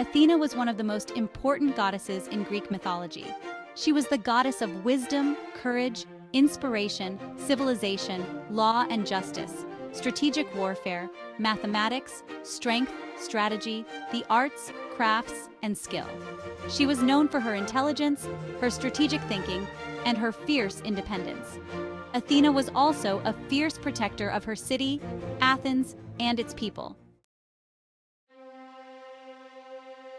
Athena was one of the most important goddesses in Greek mythology. She was the goddess of wisdom, courage, inspiration, civilization, law and justice, strategic warfare, mathematics, strength, strategy, the arts, crafts, and skill. She was known for her intelligence, her strategic thinking, and her fierce independence. Athena was also a fierce protector of her city, Athens, and its people.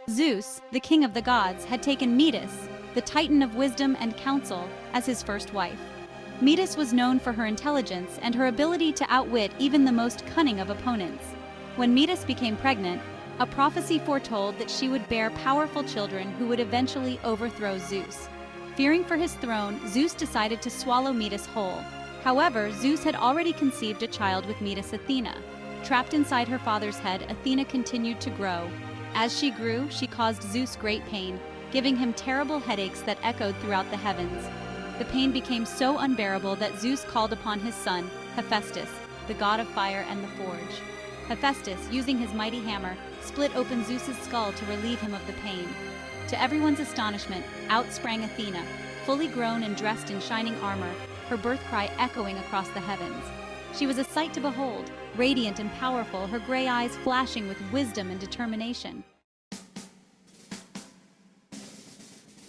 Zeus, the king of the gods, had taken Metis, the titan of wisdom and counsel, as his first wife. Metis was known for her intelligence and her ability to outwit even the most cunning of opponents. When Metis became pregnant, a prophecy foretold that she would bear powerful children who would eventually overthrow Zeus. Fearing for his throne, Zeus decided to swallow Metis whole. However, Zeus had already conceived a child with Metis, Athena. Trapped inside her father's head, Athena continued to grow. As she grew, she caused Zeus great pain, giving him terrible headaches that echoed throughout the heavens. The pain became so unbearable that Zeus called upon his son, Hephaestus, the god of fire and the forge. Hephaestus, using his mighty hammer, split open Zeus's skull to relieve him of the pain. To everyone's astonishment, out sprang Athena, fully grown and dressed in shining armor, her birth cry echoing across the heavens. She was a sight to behold, radiant and powerful, her gray eyes flashing with wisdom and determination.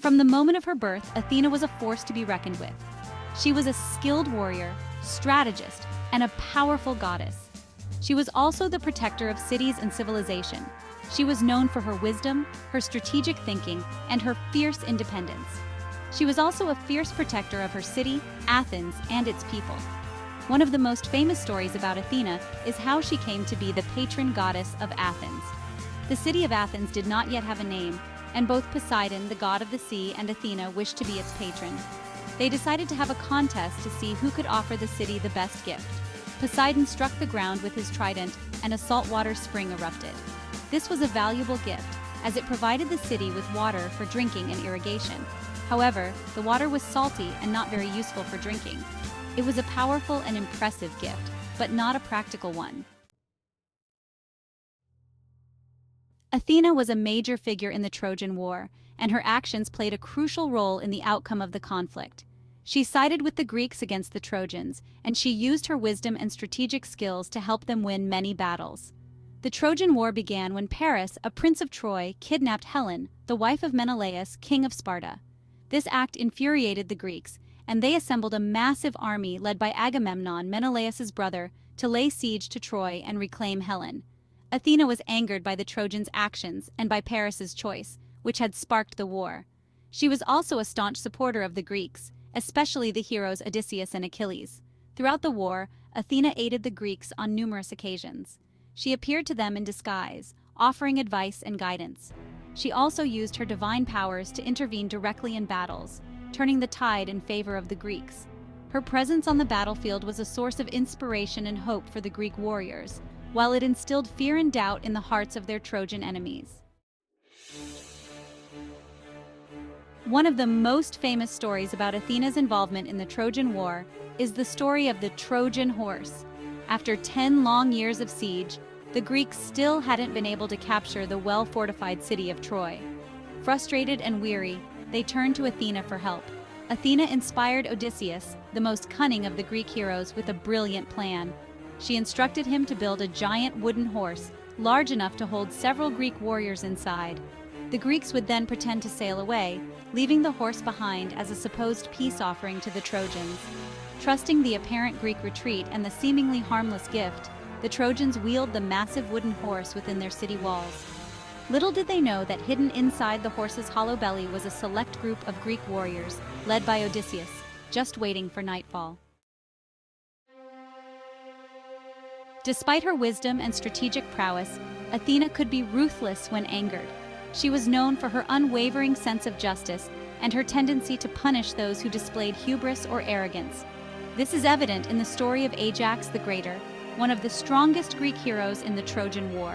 From the moment of her birth, Athena was a force to be reckoned with. She was a skilled warrior, strategist, and a powerful goddess. She was also the protector of cities and civilization. She was known for her wisdom, her strategic thinking, and her fierce independence. She was also a fierce protector of her city, Athens, and its people. One of the most famous stories about Athena is how she came to be the patron goddess of Athens. The city of Athens did not yet have a name, and both Poseidon, the god of the sea, and Athena wished to be its patron. They decided to have a contest to see who could offer the city the best gift. Poseidon struck the ground with his trident, and a saltwater spring erupted. This was a valuable gift, as it provided the city with water for drinking and irrigation. However, the water was salty and not very useful for drinking. It was a powerful and impressive gift, but not a practical one. Athena was a major figure in the Trojan War, and her actions played a crucial role in the outcome of the conflict. She sided with the Greeks against the Trojans, and she used her wisdom and strategic skills to help them win many battles. The Trojan War began when Paris, a prince of Troy, kidnapped Helen, the wife of Menelaus, king of Sparta. This act infuriated the Greeks, and they assembled a massive army led by Agamemnon, Menelaus's brother, to lay siege to Troy and reclaim Helen. Athena was angered by the Trojans' actions and by Paris's choice, which had sparked the war. She was also a staunch supporter of the Greeks, especially the heroes Odysseus and Achilles. Throughout the war, Athena aided the Greeks on numerous occasions. She appeared to them in disguise, offering advice and guidance. She also used her divine powers to intervene directly in battles, turning the tide in favor of the Greeks. Her presence on the battlefield was a source of inspiration and hope for the Greek warriors, while it instilled fear and doubt in the hearts of their Trojan enemies. One of the most famous stories about Athena's involvement in the Trojan War is the story of the Trojan horse. After 10 long years of siege, the Greeks still hadn't been able to capture the well-fortified city of Troy. Frustrated and weary, they turned to Athena for help. Athena inspired Odysseus, the most cunning of the Greek heroes, with a brilliant plan. She instructed him to build a giant wooden horse, large enough to hold several Greek warriors inside. The Greeks would then pretend to sail away, leaving the horse behind as a supposed peace offering to the Trojans. Trusting the apparent Greek retreat and the seemingly harmless gift, the Trojans wheeled the massive wooden horse within their city walls. Little did they know that hidden inside the horse's hollow belly was a select group of Greek warriors, led by Odysseus, just waiting for nightfall. Despite her wisdom and strategic prowess, Athena could be ruthless when angered. She was known for her unwavering sense of justice and her tendency to punish those who displayed hubris or arrogance. This is evident in the story of Ajax the Greater, one of the strongest Greek heroes in the Trojan War.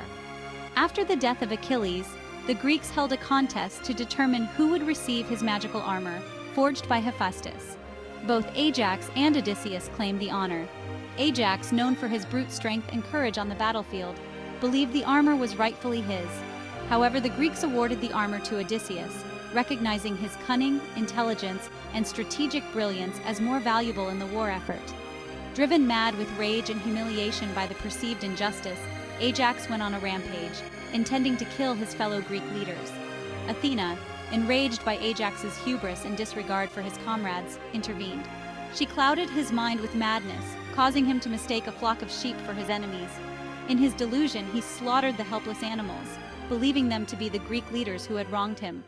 After the death of Achilles, the Greeks held a contest to determine who would receive his magical armor, forged by Hephaestus. Both Ajax and Odysseus claimed the honor. Ajax, known for his brute strength and courage on the battlefield, believed the armor was rightfully his. However, the Greeks awarded the armor to Odysseus, recognizing his cunning, intelligence, and strategic brilliance as more valuable in the war effort. Driven mad with rage and humiliation by the perceived injustice, Ajax went on a rampage, intending to kill his fellow Greek leaders. Athena, enraged by Ajax's hubris and disregard for his comrades, intervened. She clouded his mind with madness, causing him to mistake a flock of sheep for his enemies. In his delusion, he slaughtered the helpless animals, believing them to be the Greek leaders who had wronged him.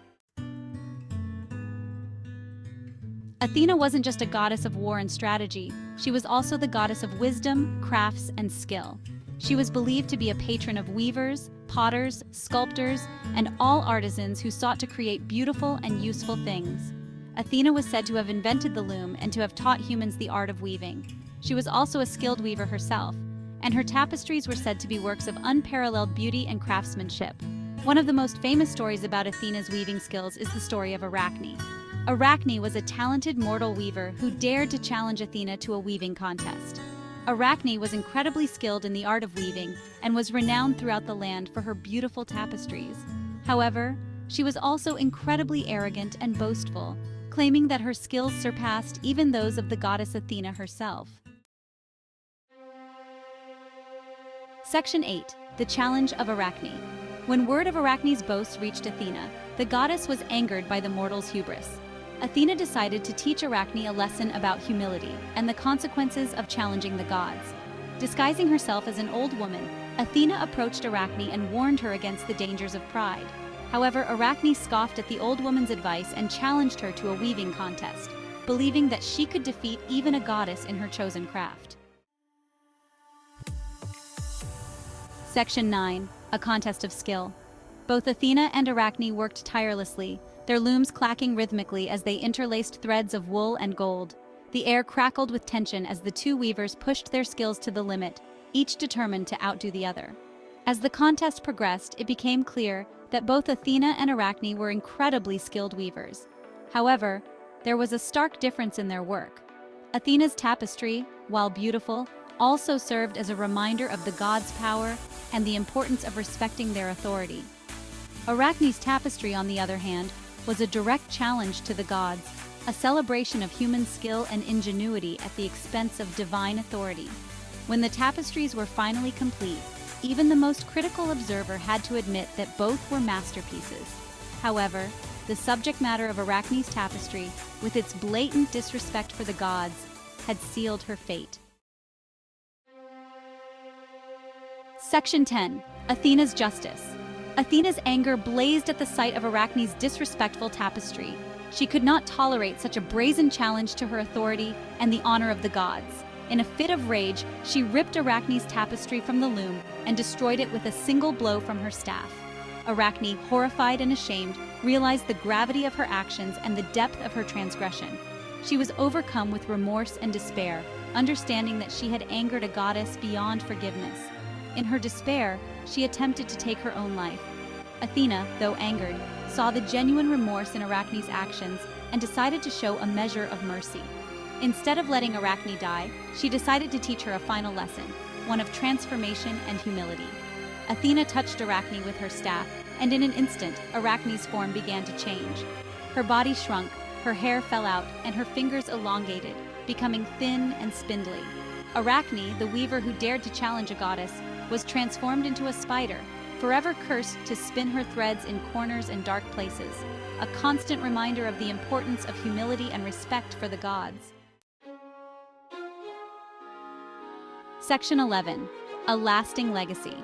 Athena wasn't just a goddess of war and strategy, she was also the goddess of wisdom, crafts, and skill. She was believed to be a patron of weavers, potters, sculptors, and all artisans who sought to create beautiful and useful things. Athena was said to have invented the loom and to have taught humans the art of weaving. She was also a skilled weaver herself, and her tapestries were said to be works of unparalleled beauty and craftsmanship. One of the most famous stories about Athena's weaving skills is the story of Arachne. Arachne was a talented mortal weaver who dared to challenge Athena to a weaving contest. Arachne was incredibly skilled in the art of weaving and was renowned throughout the land for her beautiful tapestries. However, she was also incredibly arrogant and boastful, claiming that her skills surpassed even those of the goddess Athena herself. Section 8. The Challenge of Arachne. When word of Arachne's boasts reached Athena, the goddess was angered by the mortal's hubris. Athena decided to teach Arachne a lesson about humility and the consequences of challenging the gods. Disguising herself as an old woman, Athena approached Arachne and warned her against the dangers of pride. However, Arachne scoffed at the old woman's advice and challenged her to a weaving contest, believing that she could defeat even a goddess in her chosen craft. Section 9. A Contest of Skill. Both Athena and Arachne worked tirelessly, their looms clacking rhythmically as they interlaced threads of wool and gold. The air crackled with tension as the two weavers pushed their skills to the limit, each determined to outdo the other. As the contest progressed, it became clear that both Athena and Arachne were incredibly skilled weavers. However, there was a stark difference in their work. Athena's tapestry, while beautiful, also served as a reminder of the gods' power and the importance of respecting their authority. Arachne's tapestry, on the other hand, was a direct challenge to the gods, a celebration of human skill and ingenuity at the expense of divine authority. When the tapestries were finally complete, even the most critical observer had to admit that both were masterpieces. However, the subject matter of Arachne's tapestry, with its blatant disrespect for the gods, had sealed her fate. Section 10. Athena's Justice. Athena's anger blazed at the sight of Arachne's disrespectful tapestry. She could not tolerate such a brazen challenge to her authority and the honor of the gods. In a fit of rage, she ripped Arachne's tapestry from the loom and destroyed it with a single blow from her staff. Arachne, horrified and ashamed, realized the gravity of her actions and the depth of her transgression. She was overcome with remorse and despair, understanding that she had angered a goddess beyond forgiveness. In her despair, she attempted to take her own life. Athena, though angered, saw the genuine remorse in Arachne's actions and decided to show a measure of mercy. Instead of letting Arachne die, she decided to teach her a final lesson, one of transformation and humility. Athena touched Arachne with her staff, and in an instant, Arachne's form began to change. Her body shrunk, her hair fell out, and her fingers elongated, becoming thin and spindly. Arachne, the weaver who dared to challenge a goddess, was transformed into a spider, forever cursed to spin her threads in corners and dark places, a constant reminder of the importance of humility and respect for the gods. Section 11. A Lasting Legacy.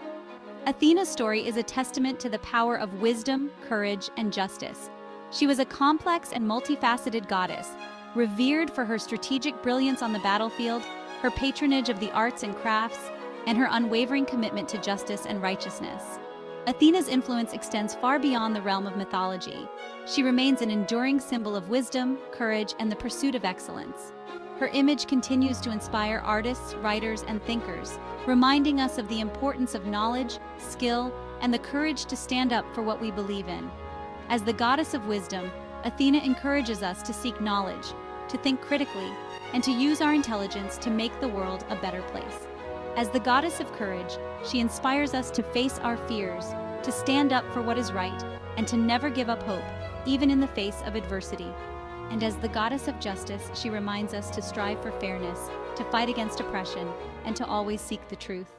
Athena's story is a testament to the power of wisdom, courage, and justice. She was a complex and multifaceted goddess, revered for her strategic brilliance on the battlefield, her patronage of the arts and crafts, and her unwavering commitment to justice and righteousness. Athena's influence extends far beyond the realm of mythology. She remains an enduring symbol of wisdom, courage, and the pursuit of excellence. Her image continues to inspire artists, writers, and thinkers, reminding us of the importance of knowledge, skill, and the courage to stand up for what we believe in. As the goddess of wisdom, Athena encourages us to seek knowledge, to think critically, and to use our intelligence to make the world a better place. As the goddess of courage, she inspires us to face our fears, to stand up for what is right, and to never give up hope, even in the face of adversity. And as the goddess of justice, she reminds us to strive for fairness, to fight against oppression, and to always seek the truth.